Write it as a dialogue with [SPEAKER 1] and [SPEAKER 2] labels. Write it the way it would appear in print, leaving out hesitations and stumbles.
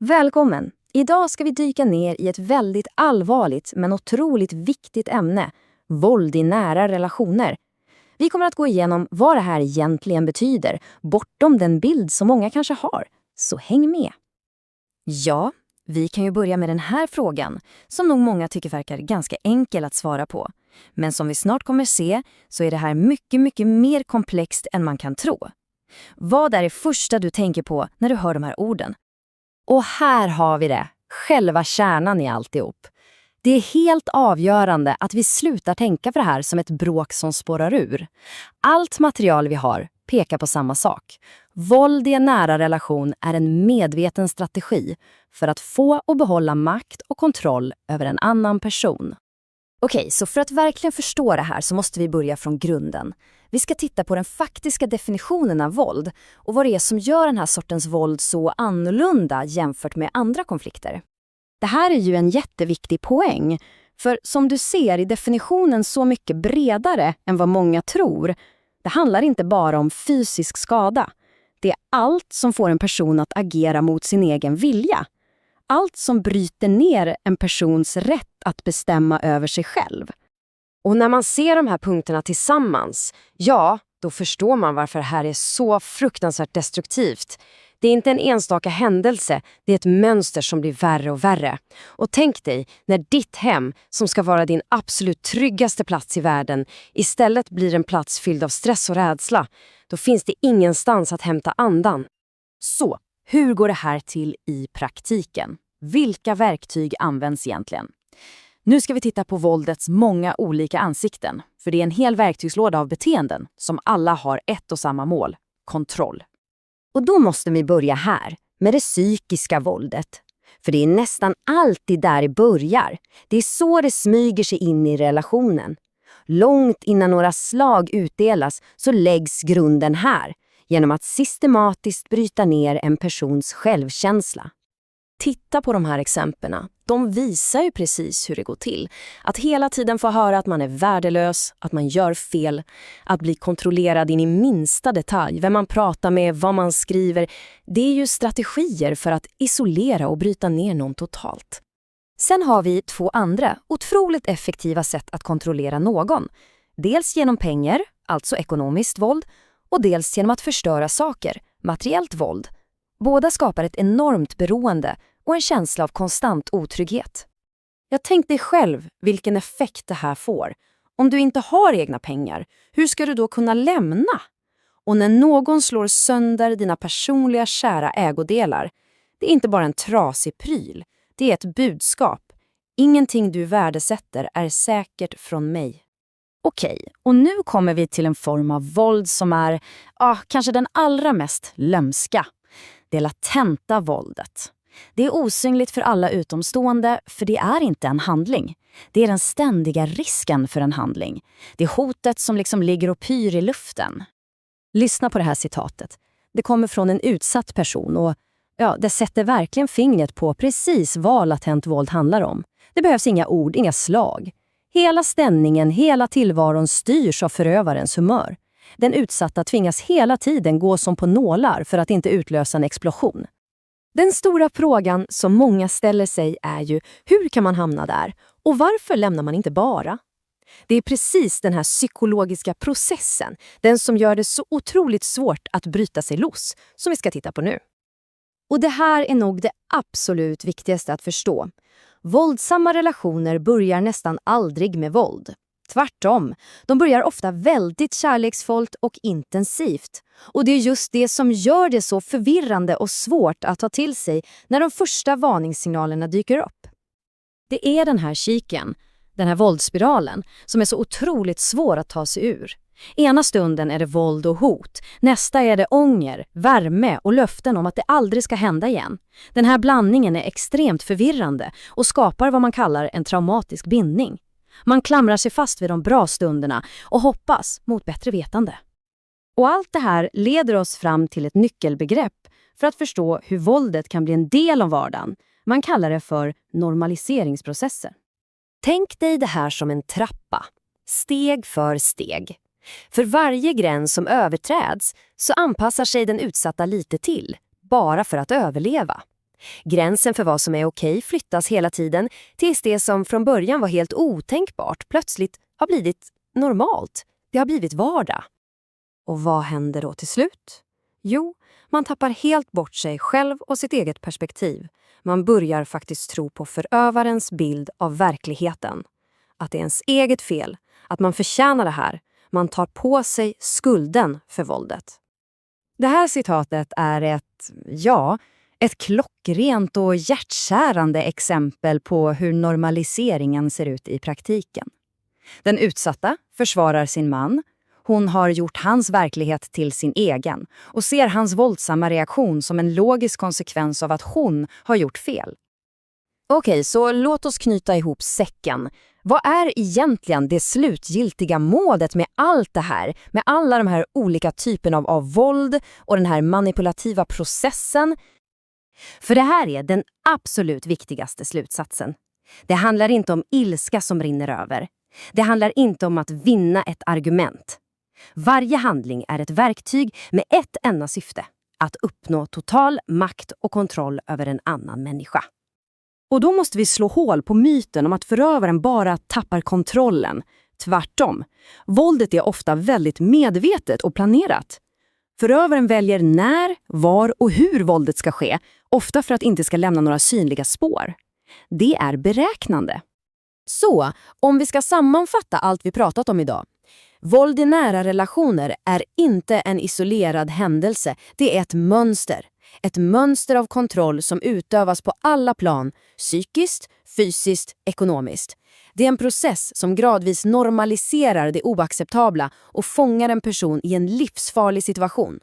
[SPEAKER 1] Välkommen! Idag ska vi dyka ner i ett väldigt allvarligt men otroligt viktigt ämne. Våld i nära relationer. Vi kommer att gå igenom vad det här egentligen betyder, bortom den bild som många kanske har. Så häng med! Ja, vi kan ju börja med den här frågan, som nog många tycker verkar ganska enkel att svara på. Men som vi snart kommer se så är det här mycket mer komplext än man kan tro. Vad är det första du tänker på när du hör de här orden? Och här har vi det, själva kärnan i alltihop. Det är helt avgörande att vi slutar tänka på det här som ett bråk som spårar ur. Allt material vi har pekar på samma sak. Våld i en nära relation är en medveten strategi för att få och behålla makt och kontroll över en annan person. Okej, så för att verkligen förstå det här så måste vi börja från grunden. Vi ska titta på den faktiska definitionen av våld och vad det är som gör den här sortens våld så annorlunda jämfört med andra konflikter. Det här är ju en jätteviktig poäng, för som du ser är definitionen så mycket bredare än vad många tror. Det handlar inte bara om fysisk skada. Det är allt som får en person att agera mot sin egen vilja. Allt som bryter ner en persons rätt att bestämma över sig själv.
[SPEAKER 2] Och när man ser de här punkterna tillsammans, ja, då förstår man varför det här är så fruktansvärt destruktivt. Det är inte en enstaka händelse, det är ett mönster som blir värre och värre. Och tänk dig när ditt hem, som ska vara din absolut tryggaste plats i världen, istället blir en plats fylld av stress och rädsla. Då finns det ingenstans att hämta andan.
[SPEAKER 1] Så, hur går det här till i praktiken? Vilka verktyg används egentligen? Nu ska vi titta på våldets många olika ansikten, för det är en hel verktygslåda av beteenden som alla har ett och samma mål, kontroll. Och då måste vi börja här, med det psykiska våldet. För det är nästan alltid där det börjar. Det är så det smyger sig in i relationen. Långt innan några slag utdelas så läggs grunden här, genom att systematiskt bryta ner en persons självkänsla. Titta på de här exemplen. De visar ju precis hur det går till. Att hela tiden få höra att man är värdelös, att man gör fel, att bli kontrollerad in i minsta detalj, vem man pratar med, vad man skriver. Det är ju strategier för att isolera och bryta ner någon totalt. Sen har vi två andra otroligt effektiva sätt att kontrollera någon. Dels genom pengar, alltså ekonomiskt våld, och dels genom att förstöra saker, materiellt våld. Båda skapar ett enormt beroende och en känsla av konstant otrygghet. Jag tänkte dig själv vilken effekt det här får. Om du inte har egna pengar, hur ska du då kunna lämna? Och när någon slår sönder dina personliga kära ägodelar, det är inte bara en trasig pryl, det är ett budskap. Ingenting du värdesätter är säkert från mig. Okej, och nu kommer vi till en form av våld som är kanske den allra mest lömska. Det latenta våldet. Det är osynligt för alla utomstående, för det är inte en handling. Det är den ständiga risken för en handling. Det är hotet som liksom ligger och pyr i luften. Lyssna på det här citatet. Det kommer från en utsatt person och det sätter verkligen fingret på precis vad latent våld handlar om. Det behövs inga ord, inga slag. Hela stämningen, hela tillvaron styrs av förövarens humör. Den utsatta tvingas hela tiden gå som på nålar för att inte utlösa en explosion. Den stora frågan som många ställer sig är ju, hur kan man hamna där? Och varför lämnar man inte bara? Det är precis den här psykologiska processen, den som gör det så otroligt svårt att bryta sig loss, som vi ska titta på nu. Och det här är nog det absolut viktigaste att förstå. Våldsamma relationer börjar nästan aldrig med våld. Tvärtom, de börjar ofta väldigt kärleksfullt och intensivt. Och det är just det som gör det så förvirrande och svårt att ta till sig när de första varningssignalerna dyker upp. Det är den här kiken, den här våldsspiralen, som är så otroligt svår att ta sig ur. Ena stunden är det våld och hot, nästa är det ånger, värme och löften om att det aldrig ska hända igen. Den här blandningen är extremt förvirrande och skapar vad man kallar en traumatisk bindning. Man klamrar sig fast vid de bra stunderna och hoppas mot bättre vetande. Och allt det här leder oss fram till ett nyckelbegrepp för att förstå hur våldet kan bli en del av vardagen. Man kallar det för normaliseringsprocessen. Tänk dig det här som en trappa, steg för steg. För varje gräns som överträds så anpassar sig den utsatta lite till, bara för att överleva.
[SPEAKER 2] Gränsen för vad som är okej flyttas hela tiden tills det som från början var helt otänkbart plötsligt har blivit normalt. Det har blivit vardag. Och vad händer då till slut? Jo, man tappar helt bort sig själv och sitt eget perspektiv. Man börjar faktiskt tro på förövarens bild av verkligheten. Att det är ens eget fel, att man förtjänar det här. Man tar på sig skulden för våldet.
[SPEAKER 1] Det här citatet är ett klockrent och hjärtkärande exempel på hur normaliseringen ser ut i praktiken. Den utsatta försvarar sin man. Hon har gjort hans verklighet till sin egen och ser hans våldsamma reaktion som en logisk konsekvens av att hon har gjort fel. Okej, så låt oss knyta ihop säcken. Vad är egentligen det slutgiltiga målet med allt det här? Med alla de här olika typerna av våld och den här manipulativa processen? För det här är den absolut viktigaste slutsatsen. Det handlar inte om ilska som rinner över. Det handlar inte om att vinna ett argument. Varje handling är ett verktyg med ett enda syfte. Att uppnå total makt och kontroll över en annan människa. Och då måste vi slå hål på myten om att förövaren bara tappar kontrollen. Tvärtom. Våldet är ofta väldigt medvetet och planerat. Förövaren väljer när, var och hur våldet ska ske, ofta för att inte ska lämna några synliga spår. Det är beräknande.
[SPEAKER 2] Så, om vi ska sammanfatta allt vi pratat om idag. Våld i nära relationer är inte en isolerad händelse, det är ett mönster. Ett mönster av kontroll som utövas på alla plan, psykiskt, fysiskt, ekonomiskt. Det är en process som gradvis normaliserar det oacceptabla och fångar en person i en livsfarlig situation.